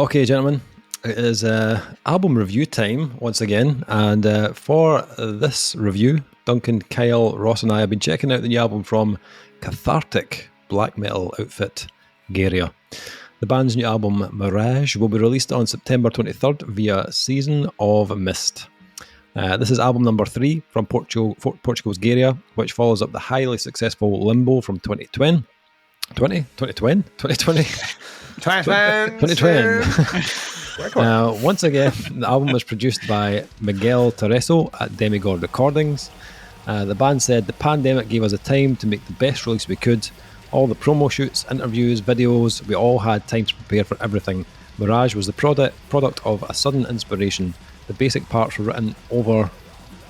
Okay, gentlemen, it is album review time once again, and for this review, Duncan, Kyle, Ross, and I have been checking out the new album from Cathartic black metal outfit Gaerea. The band's new album Mirage will be released on September 23rd via Season of Mist. This is album number 3 from Portugal's Gaerea, which follows up the highly successful Limbo from 2020. 2020? Once again, the album was produced by Miguel Terreso at Demigod Recordings. The band said the pandemic gave us a time to make the best release we could. All the promo shoots, interviews, videos, we all had time to prepare for everything. Mirage was the product of a sudden inspiration. The basic parts were written over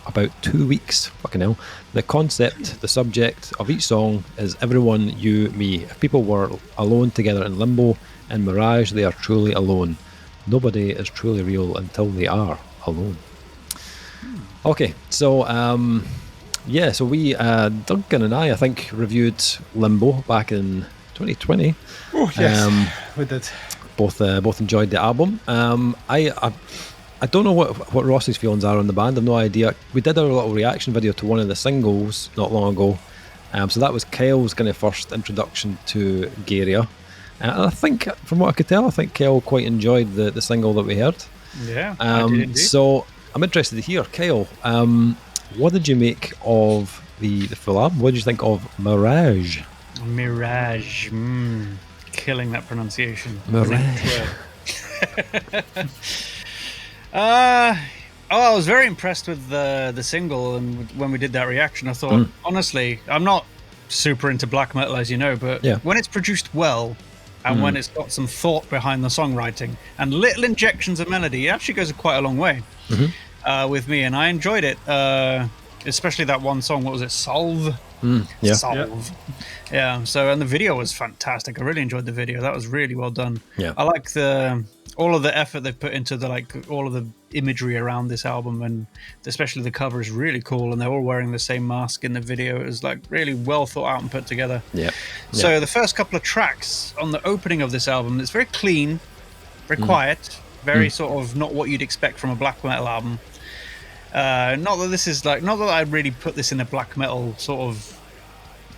about 2 weeks. Fucking hell. The concept, the subject of each song is everyone, you, me. If people were alone together in Limbo, in Mirage, they are truly alone. Nobody is truly real until they are alone. Okay, so so we Duncan and I think reviewed Limbo back in 2020. Oh yes, we did. Both enjoyed the album. I don't know what Ross's feelings are on the band. I've no idea. We did a little reaction video to one of the singles not long ago. So that was Kyle's kind of first introduction to Gaerea. And I think, from what I could tell, Kyle quite enjoyed the single that we heard. Yeah, I did indeed. So I'm interested to hear, Kyle, what did you make of the full album? What did you think of Mirage? Mirage. Killing that pronunciation. Mirage. I was very impressed with the single, and when we did that reaction, I thought, honestly, I'm not super into black metal, as you know, but when it's produced well, and when it's got some thought behind the songwriting, and little injections of melody, it actually goes quite a long way with me, and I enjoyed it, especially that one song, what was it, Solve? Solve. Yeah, so, and the video was fantastic. I really enjoyed the video. That was really well done. Yeah. I like all of the effort they've put into all of the imagery around this album, and especially the cover is really cool, and they're all wearing the same mask in the video. It was like really well thought out and put together. So the first couple of tracks on the opening of this album, it's very clean, very quiet, very sort of not what you'd expect from a black metal album. Not that I'd really put this in a black metal sort of,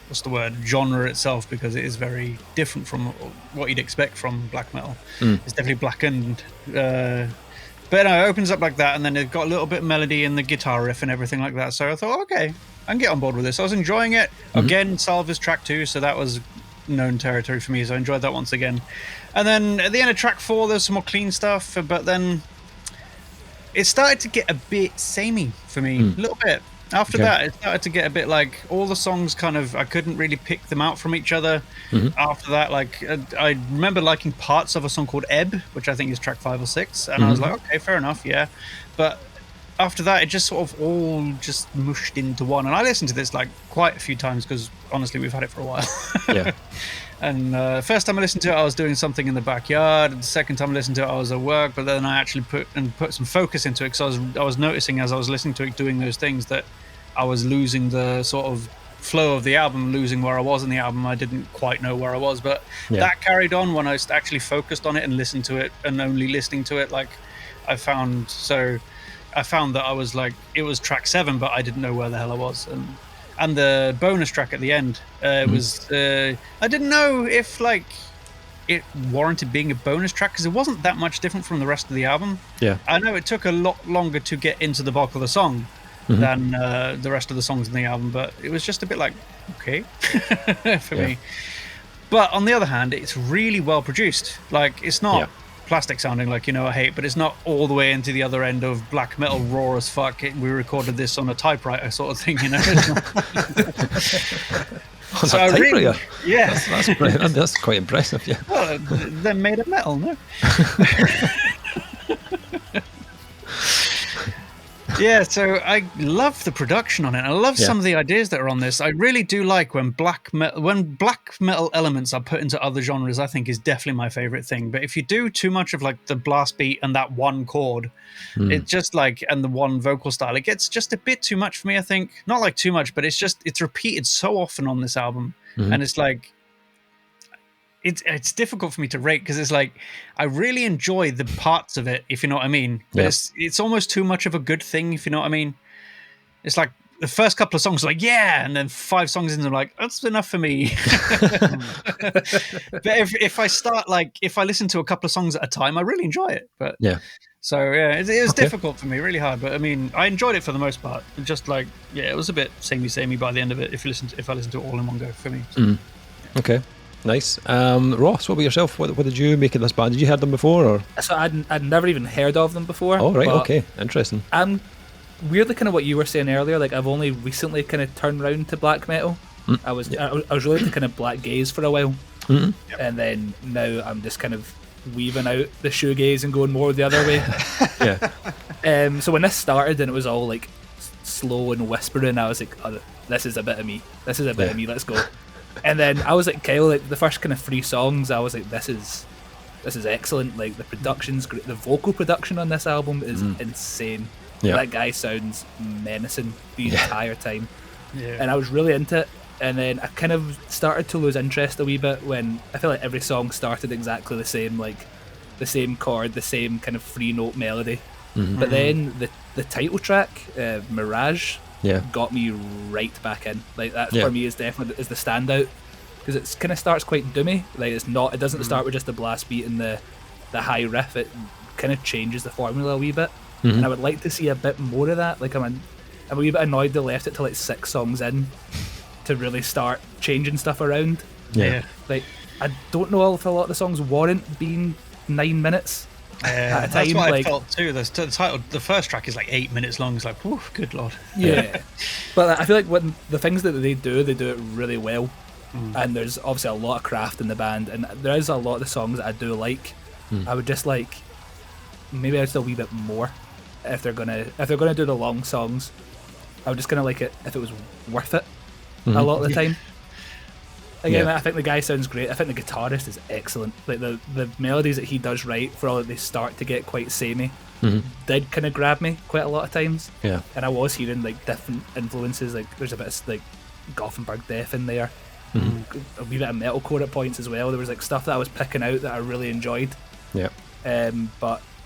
what's the word, genre itself, because it is very different from what you'd expect from black metal. It's definitely blackened, but no, it opens up like that, and then it got a little bit of melody in the guitar riff and everything like that. So I thought, okay, I can get on board with this. I was enjoying it. Again, Salve is track 2, so that was known territory for me, so I enjoyed that once again. And then at the end of track 4, there's some more clean stuff, but then it started to get a bit samey for me, a little bit. After that, it started to get a bit like all the songs kind of, I couldn't really pick them out from each other. After that, like I remember liking parts of a song called Ebb, which I think is track 5 or 6, and I was like, okay, fair enough, yeah. But after that, it just sort of all just mushed into one. And I listened to this like quite a few times because honestly, we've had it for a while. And first time I listened to it, I was doing something in the backyard. And the second time I listened to it, I was at work. But then I actually put some focus into it, because I was noticing as I was listening to it, doing those things, that I was losing the sort of flow of the album, losing where I was in the album. I didn't quite know where I was, but that carried on when I actually focused on it and listened to it, and only listening to it. Like I found that I was like, it was track 7, but I didn't know where the hell I was. And the bonus track at the end was I didn't know if like it warranted being a bonus track, because it wasn't that much different from the rest of the album. I know it took a lot longer to get into the bulk of the song than the rest of the songs in the album, but it was just a bit like, okay, for me. But on the other hand, it's really well produced. Like, it's not plastic sounding like, I hate, but it's not all the way into the other end of black metal raw as fuck. We recorded this on a typewriter sort of thing, So I really, that's quite impressive. Well, they're made of metal, no? So I love the production on it. I love some of the ideas that are on this. I really do like when black metal elements are put into other genres. I think is definitely my favorite thing. But if you do too much of like the blast beat and that one chord, it just like, and the one vocal style, it gets just a bit too much for me. I think not like too much, but it's repeated so often on this album, and it's like it's difficult for me to rate because it's like I really enjoy the parts of it, if you know what I mean. But it's almost too much of a good thing, if you know what I mean. It's like the first couple of songs are like, yeah, and then 5 songs in, I'm like, that's enough for me. But if I start if I listen to a couple of songs at a time, I really enjoy it. But so yeah, it was difficult for me, really hard. But I mean, I enjoyed it for the most part. Just it was a bit samey by the end of it. If I listen to it all in one go for me. So, Okay. Nice. Ross, what about yourself? What did you make of this band? Did you hear them before? Or? So I'd never even heard of them before. Oh, right. Okay. Interesting. Weirdly, kind of what you were saying earlier, like I've only recently kind of turned round to black metal. I was really into kind of black gaze for a while. And then now I'm just kind of weaving out the shoegaze and going more the other way. So when this started and it was all like slow and whispering, I was like, oh, this is a bit of me. This is a bit of me. Let's go. And then I was like Kyle, like the first kind of 3 songs, I was like, this is excellent. Like the production's great. The vocal production on this album is insane. That guy sounds menacing the entire time. And I was really into it. And then I kind of started to lose interest a wee bit when I feel like every song started exactly the same, like the same chord, the same kind of 3-note melody. But then the title track, Mirage, got me right back in. Like that for me is definitely the standout because it kind of starts quite doomy. Like it doesn't start with just the blast beat and the high riff. It kind of changes the formula a wee bit, and I would like to see a bit more of that. Like I'm a wee bit annoyed they left it to like 6 songs in to really start changing stuff around. Like I don't know if a lot of the songs warrant being 9 minutes. At a time. That's what I felt too. The first track is like 8 minutes long. It's like, whew, good lord. But I feel like when the things that they do it really well. And there's obviously a lot of craft in the band, and there is a lot of the songs that I do like. I would just like maybe I'd still a wee bit more if they're gonna do the long songs. I would just kind of like it if it was worth it a lot of the time. Again, I think the guy sounds great. I think the guitarist is excellent. Like the melodies that he does write, for all that they start to get quite samey, did kind of grab me quite a lot of times. And I was hearing like different influences. Like there's a bit of like Gothenburg Death in there, a wee bit of metalcore at points as well. There was like stuff that I was picking out that I really enjoyed. But I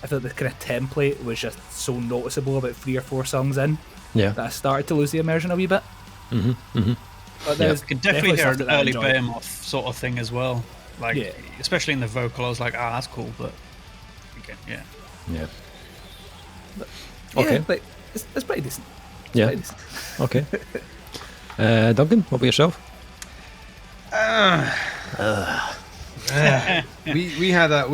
felt the kind of template was just so noticeable about 3 or 4 songs in that I started to lose the immersion a wee bit. But you can definitely hear an early Behemoth sort of thing as well. Like, especially in the vocal, I was like, that's cool. But again, okay, but it's pretty decent. Pretty decent. Okay. Duncan, what about yourself? We had a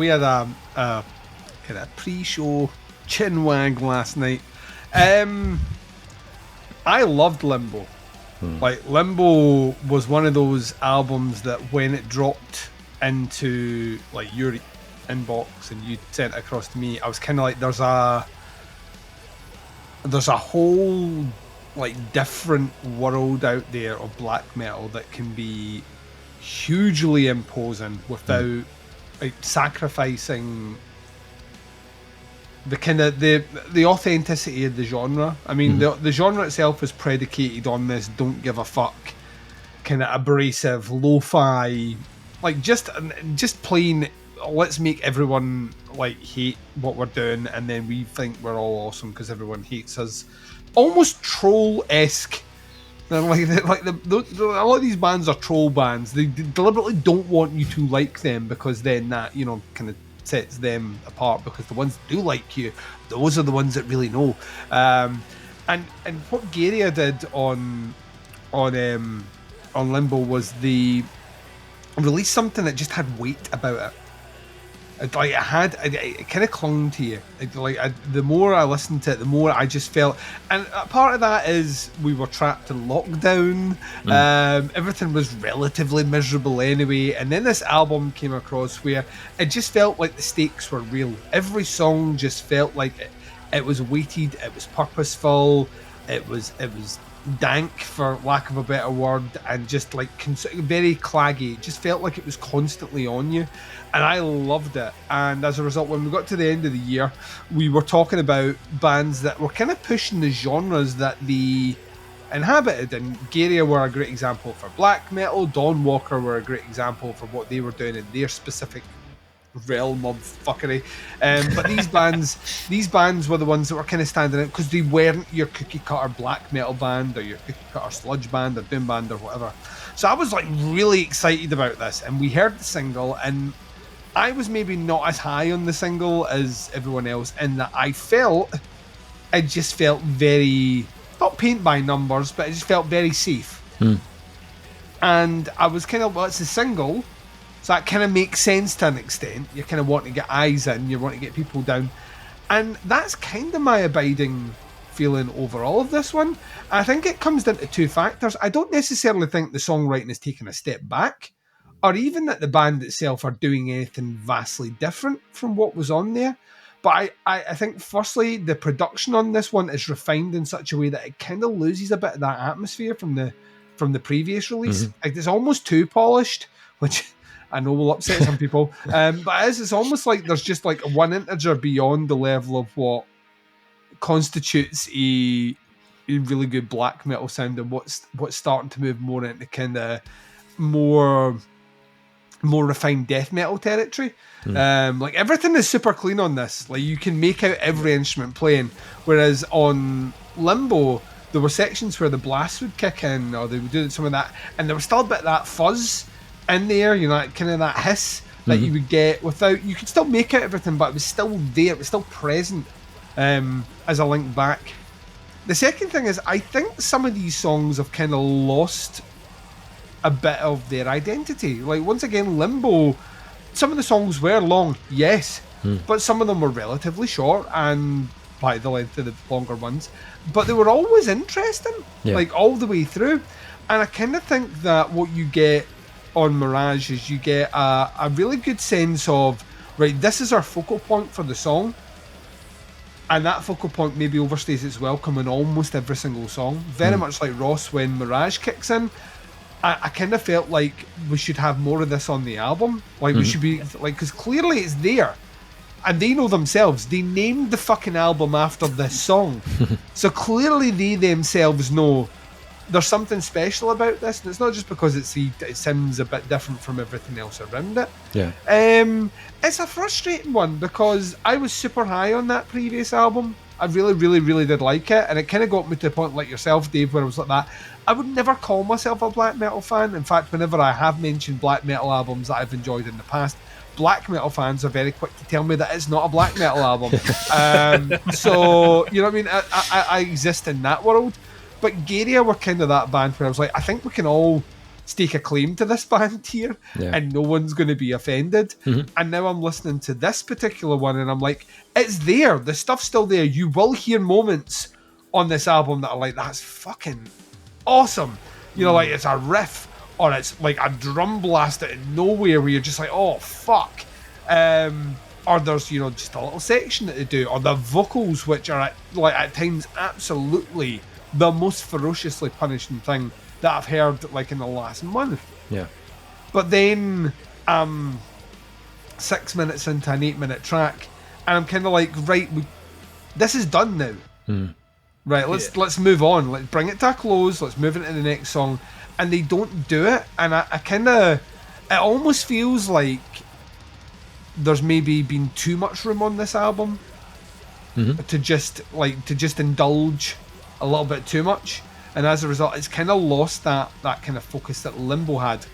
kind of pre-show chinwag last night. I loved Limbo. Like Limbo was one of those albums that when it dropped into like your inbox and you sent it across to me, I was kind of like, there's a whole like different world out there of black metal that can be hugely imposing without like sacrificing the kind of the authenticity of the genre. I mean, the genre itself is predicated on this don't give a fuck kind of abrasive lo-fi, like just plain let's make everyone like hate what we're doing and then we think we're all awesome because everyone hates us, almost troll-esque. Like a lot of these bands are troll bands. They deliberately don't want you to like them because then that kind of sets them apart, because the ones that do like you, those are the ones that really know. And what Gaerea did on Limbo was they released something that just had weight about it. It kind of clung to you. The more I listened to it, the more I just felt. And part of that is we were trapped in lockdown. Everything was relatively miserable anyway. And then this album came across where it just felt like the stakes were real. Every song just felt like it was weighted. It was purposeful. It was dank, for lack of a better word, and just like very claggy. It just felt like it was constantly on you. And I loved it. And as a result, when we got to the end of the year, we were talking about bands that were kind of pushing the genres that the inhabited. And Gaerea were a great example for black metal. Dawnwalker were a great example for what they were doing in their specific realm of fuckery. But these bands were the ones that were kind of standing out because they weren't your cookie cutter black metal band or your cookie cutter sludge band or doom band or whatever. So I was like really excited about this, and we heard the single, and I was maybe not as high on the single as everyone else, in that it just felt very, not paint by numbers, but it just felt very safe. And I was kind of, well, it's a single, so that kind of makes sense to an extent. You're kind of wanting to get eyes in, you want to get people down. And that's kind of my abiding feeling overall of this one. I think it comes down to two factors. I don't necessarily think the songwriting is taking a step back, or even that the band itself are doing anything vastly different from what was on there. But I think, firstly, the production on this one is refined in such a way that it kind of loses a bit of that atmosphere from the previous release. Like, it's almost too polished, which I know will upset some people. But it's almost like there's just like one integer beyond the level of what constitutes a really good black metal sound, and what's starting to move more into kind of more refined death metal territory. Like, everything is super clean on this. Like, you can make out every instrument playing, whereas on Limbo there were sections where the blast would kick in, or they would do some of that, and there was still a bit of that fuzz in there, you know, kind of that hiss that you would get without, you could still make out everything, but it was still there, it was still present as I link back. The second thing is, I think some of these songs have kind of lost a bit of their identity. Like, once again, Limbo, some of the songs were long, yes, but some of them were relatively short, and by the length of the longer ones, but they were always interesting, like, all the way through. And I kind of think that what you get on Mirage is you get a really good sense of, right, this is our focal point for the song, and that focal point maybe overstays its welcome in almost every single song. Very much like Ross when Mirage kicks in. I kind of felt like we should have more of this on the album. Like, we should be, like, because clearly it's there. And they know themselves. They named the fucking album after this song. So clearly they themselves know there's something special about this. And it's not just because it sounds a bit different from everything else around it. Yeah. It's a frustrating one because I was super high on that previous album. I really, really, really did like it. And it kind of got me to the point, like yourself, Dave, where I was like that. I would never call myself a black metal fan. In fact, whenever I have mentioned black metal albums that I've enjoyed in the past, black metal fans are very quick to tell me that it's not a black metal album. So, you know what I mean? I exist in that world. But Gaerea were kind of that band where I was like, I think we can all stake a claim to this band here, and no one's going to be offended. And now I'm listening to this particular one, and I'm like, it's there. The stuff's still there. You will hear moments on this album that are like, that's fucking awesome. You know, like, it's a riff, or it's like a drum blast out of nowhere where you're just like, oh, fuck. Or there's, you know, just a little section that they do, or the vocals, which are at times absolutely the most ferociously punishing thing that I've heard, like, in the last month. Yeah. But then 6 minutes into an 8-minute track, and I'm kind of like, right, this is done now. Right, let's move on. Let's bring it to a close. Let's move into the next song. And they don't do it. And I kind of, it almost feels like there's maybe been too much room on this album to just indulge a little bit too much. And as a result, it's kind of lost that kind of focus that Limbo had,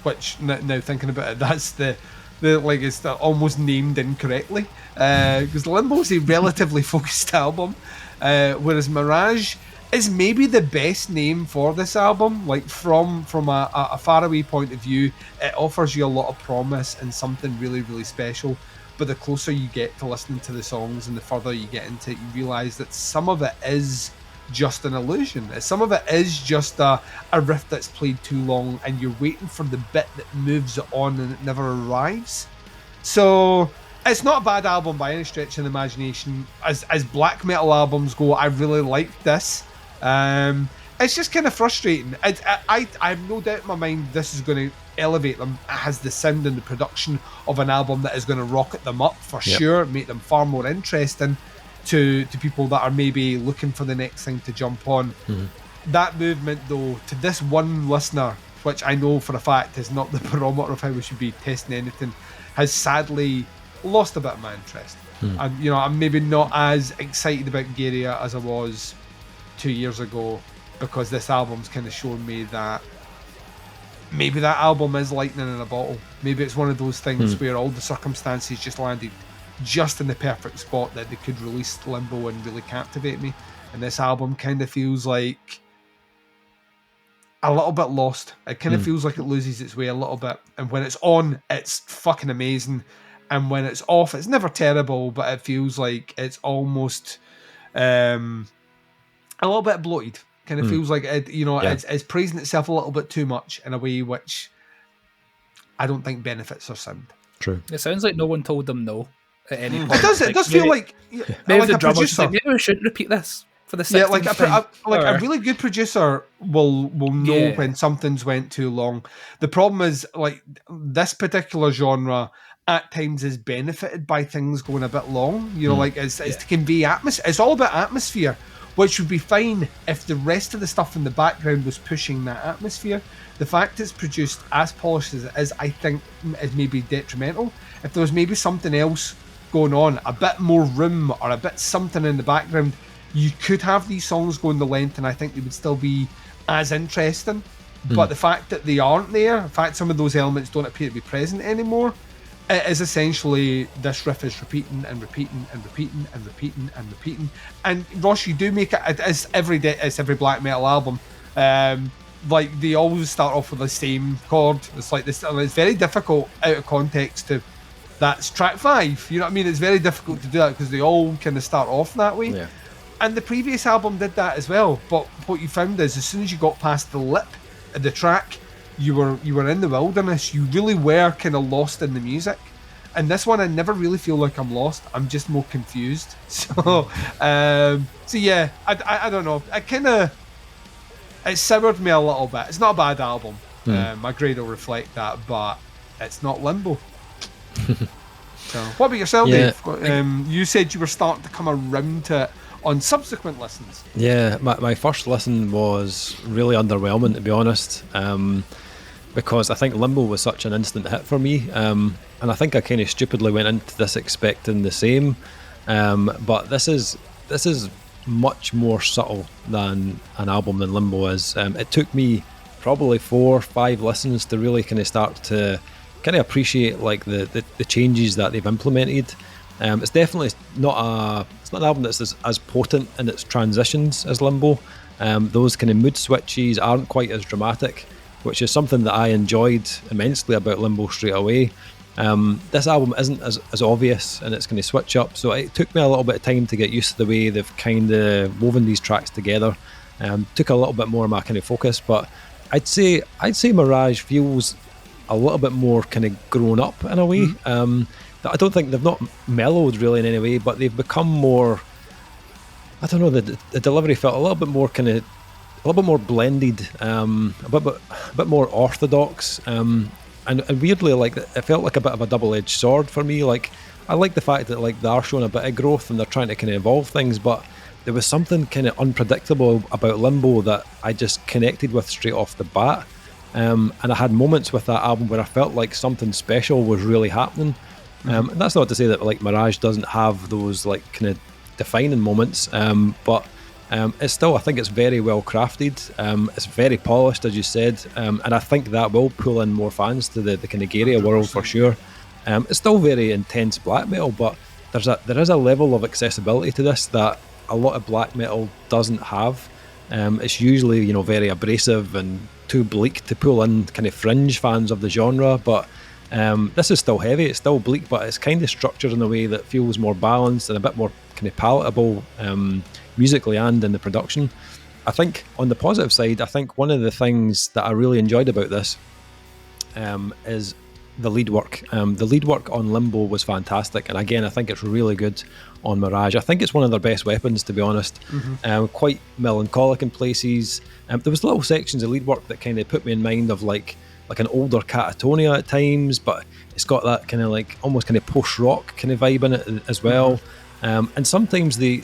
which now thinking about it, that's the like, it's almost named incorrectly, because Limbo's a relatively focused album, whereas Mirage is maybe the best name for this album. Like, from a faraway point of view, it offers you a lot of promise and something really, really special. But the closer you get to listening to the songs and the further you get into it, you realise that some of it is just an illusion. Some of it is just a riff that's played too long, and you're waiting for the bit that moves it on and it never arrives. So it's not a bad album by any stretch of the imagination. As black metal albums go, I really liked this. It's just kind of frustrating. I have no doubt in my mind this is going to elevate them. It has the sound and the production of an album that is going to rocket them up for sure, make them far more interesting to people that are maybe looking for the next thing to jump on. that movement, though, to this one listener, which I know for a fact is not the barometer of how we should be testing anything, has sadly lost a bit of my interest. I'm maybe not as excited about Gaerea as I was 2 years ago, because this album's kind of shown me that maybe that album is lightning in a bottle. Maybe it's one of those things where all the circumstances just landed just in the perfect spot that they could release Limbo and really captivate me. And this album kind of feels like a little bit lost. It kind of feels like it loses its way a little bit. And when it's on, it's fucking amazing. And when it's off, it's never terrible, but it feels like it's almost a little bit bloated. Kind of feels like it, it's praising itself a little bit too much in a way which I don't think benefits their sound. True. It sounds like no one told them no at any point. It does feel like maybe the a drummer's producer. like, maybe we shouldn't repeat this for the 16th time. A really good producer will know when something's went too long. The problem is, like, this particular genre at times is benefited by things going a bit long. It's to convey atmosphere. It's all about atmosphere, which would be fine if the rest of the stuff in the background was pushing that atmosphere. The fact it's produced as polished as it is, I think, is maybe detrimental. If there was maybe something else going on, a bit more room or a bit something in the background, you could have these songs going the length and I think they would still be as interesting. But the fact that they aren't there, in fact some of those elements don't appear to be present anymore, it is essentially this riff is repeating and repeating and repeating and repeating and repeating. And Ross, you do make it's every black metal album. Like they always start off with the same chord. It's like this, and it's very difficult out of context to. That's track 5. You know what I mean? It's very difficult to do that because they all kind of start off that way. Yeah. And the previous album did that as well. But what you found is, as soon as you got past the lip of the track, you were in the wilderness. You really were kind of lost in the music. And this one, I never really feel like I'm lost. I'm just more confused. So yeah, I don't know. It soured me a little bit. It's not a bad album. My grade will reflect that, but it's not Limbo. So, what about yourself, Dave? You said you were starting to come around to it on subsequent listens. Yeah, my first listen was really underwhelming, to be honest, because I think Limbo was such an instant hit for me, and I think I kind of stupidly went into this expecting the same, but this is much more subtle than an album than Limbo is. It took me probably 4 or 5 listens to really kind of start to kind of appreciate like the changes that they've implemented. It's definitely not an album that's as potent in its transitions as Limbo. Those kind of mood switches aren't quite as dramatic, which is something that I enjoyed immensely about Limbo straight away. This album isn't as obvious in its kind of switch up, so it took me a little bit of time to get used to the way they've kind of woven these tracks together. Took a little bit more of my kind of focus, but I'd say Mirage feels a little bit more kind of grown up in a way. I don't think they've not mellowed really in any way, but they've become more, I don't know, the delivery felt a little bit more kind of, a little bit more blended, a bit more orthodox, and weirdly, like, it felt like a bit of a double-edged sword for me. Like, I like the fact that like they are showing a bit of growth and they're trying to kind of evolve things, but there was something kind of unpredictable about Limbo that I just connected with straight off the bat. And I had moments with that album where I felt like something special was really happening. And that's not to say that like Mirage doesn't have those like kind of defining moments, but it's still, I think it's very well crafted. It's very polished, as you said, and I think that will pull in more fans to the kind of Gaerea world for sure. It's still very intense black metal, but there is a level of accessibility to this that a lot of black metal doesn't have. It's usually, very abrasive and too bleak to pull in kind of fringe fans of the genre, but this is still heavy, it's still bleak, but it's kind of structured in a way that feels more balanced and a bit more kind of palatable musically and in the production. I think on the positive side, I think one of the things that I really enjoyed about this is the lead work. The lead work on Limbo was fantastic, and again I think it's really good on Mirage. I think it's one of their best weapons, to be honest. Quite melancholic in places. There was little sections of lead work that kind of put me in mind of like an older Catatonia at times, but it's got that kind of like almost kind of post-rock kind of vibe in it as well. And sometimes the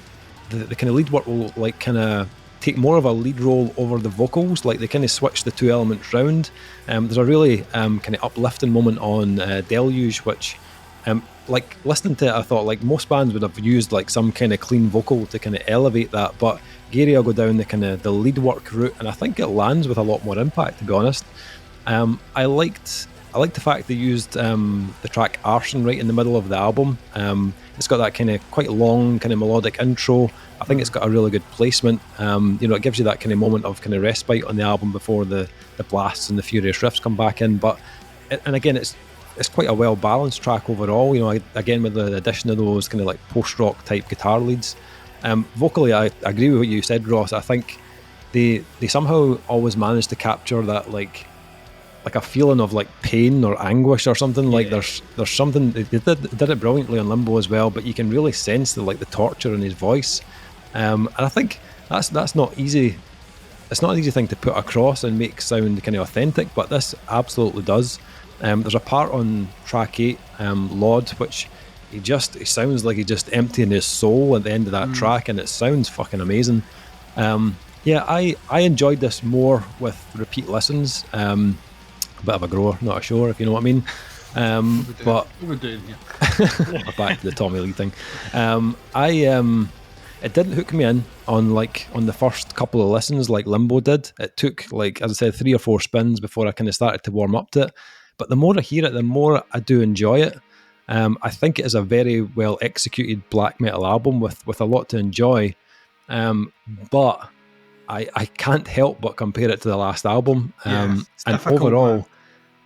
kind of lead work will like kind of take more of a lead role over the vocals. Like they kind of switch the two elements round. There's a really kind of uplifting moment on Deluge, which like listening to it, I thought like most bands would have used like some kind of clean vocal to kind of elevate that, but Gaerea go down the kind of the lead work route, and I think it lands with a lot more impact, to be honest. I liked the fact they used the track Arson right in the middle of the album. It's got that kind of quite long kind of melodic intro. I think it's got a really good placement. It gives you that kind of moment of kind of respite on the album before the blasts and the furious riffs come back in. But and again, it's quite a well balanced track overall. Again with the addition of those kind of like post rock type guitar leads. Vocally, I agree with what you said, Ross. I think they somehow always manage to capture that like a feeling of like pain or anguish or something. Like there's something they did it brilliantly on Limbo as well, but you can really sense the torture in his voice. And I think that's not easy. It's not an easy thing to put across and make sound kind of authentic, but this absolutely does. There's a part on track 8, Laud, which he sounds like he's just emptying his soul at the end of that track, and it sounds fucking amazing. I enjoyed this more with repeat listens. A bit of a grower, not a shower, if you know what I mean. But we're doing here. Back to the Tommy Lee thing. It didn't hook me in on the first couple of listens like Limbo did. It took, like as I said, 3 or 4 spins before I kind of started to warm up to it. But the more I hear it, the more I do enjoy it. I think it is a very well executed black metal album with a lot to enjoy. But I can't help but compare it to the last album. And overall, man,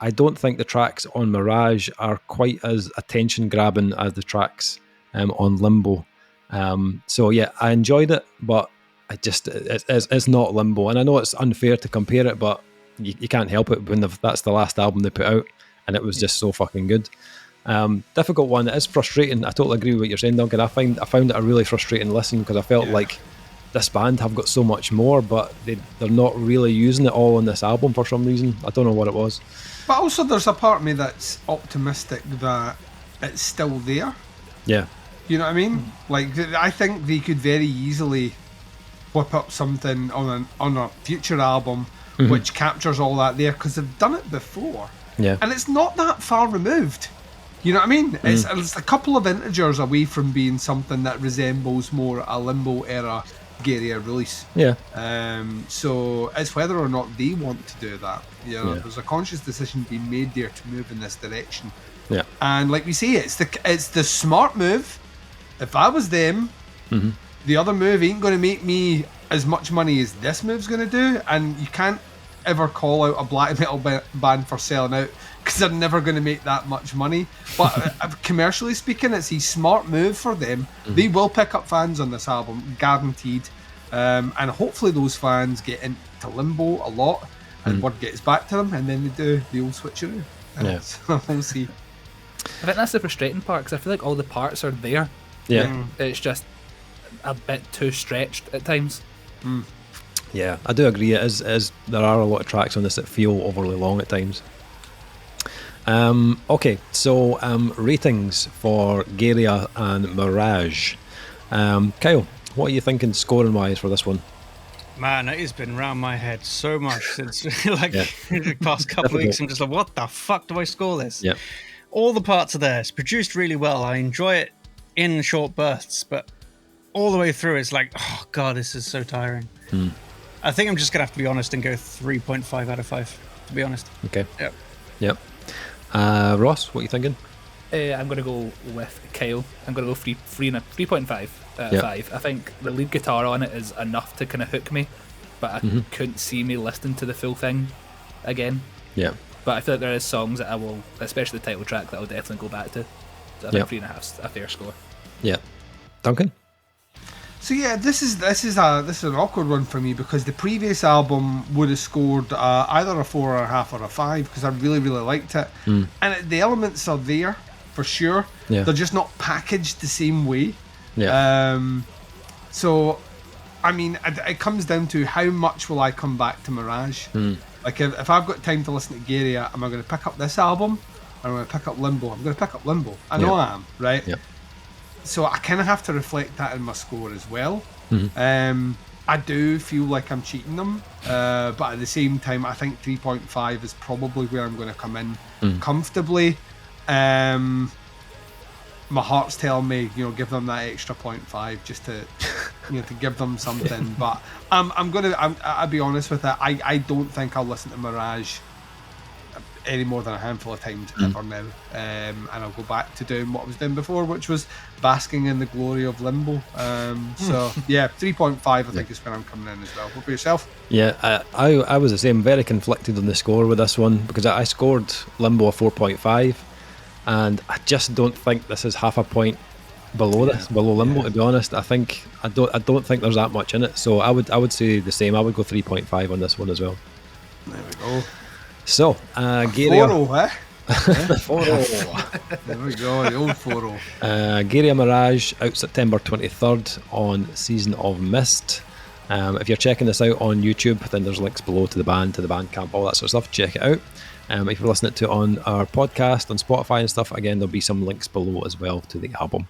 I don't think the tracks on Mirage are quite as attention grabbing as the tracks on Limbo. So yeah, I enjoyed it, but it's not Limbo. And I know it's unfair to compare it, but you can't help it when that's the last album they put out, and it was just so fucking good. Difficult one. It is frustrating. I totally agree with what you're saying, Duncan. I found it a really frustrating listen because I felt like this band have got so much more, but they're not really using it all on this album for some reason. I don't know what it was. But also there's a part of me that's optimistic that it's still there. Yeah. You know what I mean? Like, I think they could very easily whip up something on a future album which captures all that there, because they've done it before. Yeah. And it's not that far removed. You know what I mean? It's a couple of integers away from being something that resembles more a Limbo era Gaerea release. Yeah. So it's whether or not they want to do that. There's a conscious decision being made there to move in this direction. Yeah. And like we say, it's the smart move. If I was them, the other move ain't going to make me as much money as this move's going to do, and you can't ever call out a black metal band for selling out, because they're never going to make that much money. But commercially speaking, it's a smart move for them. They will pick up fans on this album, guaranteed. And hopefully those fans get into Limbo a lot, and word gets back to them, and then they do the old switcheroo. So we'll see. I think that's the frustrating part, because I feel like all the parts are there. Yeah. It's just a bit too stretched at times. Yeah, I do agree. It is. There are a lot of tracks on this that feel overly long at times. Okay, so ratings for Gaerea and Mirage. Kyle, what are you thinking scoring wise for this one? Man, it has been round my head so much since the past couple of weeks. I'm just like, what the fuck do I score this? Yeah. All the parts are there. It's produced really well. I enjoy it in short bursts, but all the way through it's like, oh god, this is so tiring. I think I'm just gonna have to be honest and go 3.5 out of 5, to be honest. Okay. Yep. Ross, what are you thinking? I'm going to go with Kyle. I'm going to go 3.5 out of 5. I think the lead guitar on it is enough to kind of hook me, but I couldn't see me listening to the full thing again. Yeah. But I feel like there is songs that I will, especially the title track, that I'll definitely go back to. So I think 3.5 is a fair score. Yeah. Duncan? So yeah, this is an awkward one for me, because the previous album would have scored either a 4.5 or a 5, because I really liked it, and the elements are there for sure. Yeah. They're just not packaged the same way. Yeah. So, I mean, it comes down to how much will I come back to Mirage. Like if I've got time to listen to Gaerea, am I going to pick up this album, or am I going to pick up Limbo? I'm going to pick up Limbo. I know I am, right? Yeah. So I kind of have to reflect that in my score as well. I I do feel like I'm cheating them, but at the same time, I think 3.5 is probably where I'm going to come in comfortably. My heart's telling me, give them that extra 0.5 just to, to give them something. But I'll be honest with it. I don't think I'll listen to Mirage any more than a handful of times ever now. And I'll go back to doing what I was doing before, which was basking in the glory of Limbo. So yeah, 3.5 I think is where I'm coming in as well. What about yourself? Yeah, I was the same, very conflicted on the score with this one, because I scored Limbo a 4.5, and I just don't think this is half a point below Limbo, to be honest. I don't think there's that much in it, so I would say the same. I would go 3.5 on this one as well. There we go. So, Gaerea. 4-0, eh? 4-0. There we go, the old 4-0. Gaerea Mirage out September 23rd on Season of Mist. If you're checking this out on YouTube, then there's links below to the band, to the Bandcamp, all that sort of stuff. Check it out. If you're listening to it on our podcast, on Spotify and stuff, again, there'll be some links below as well to the album.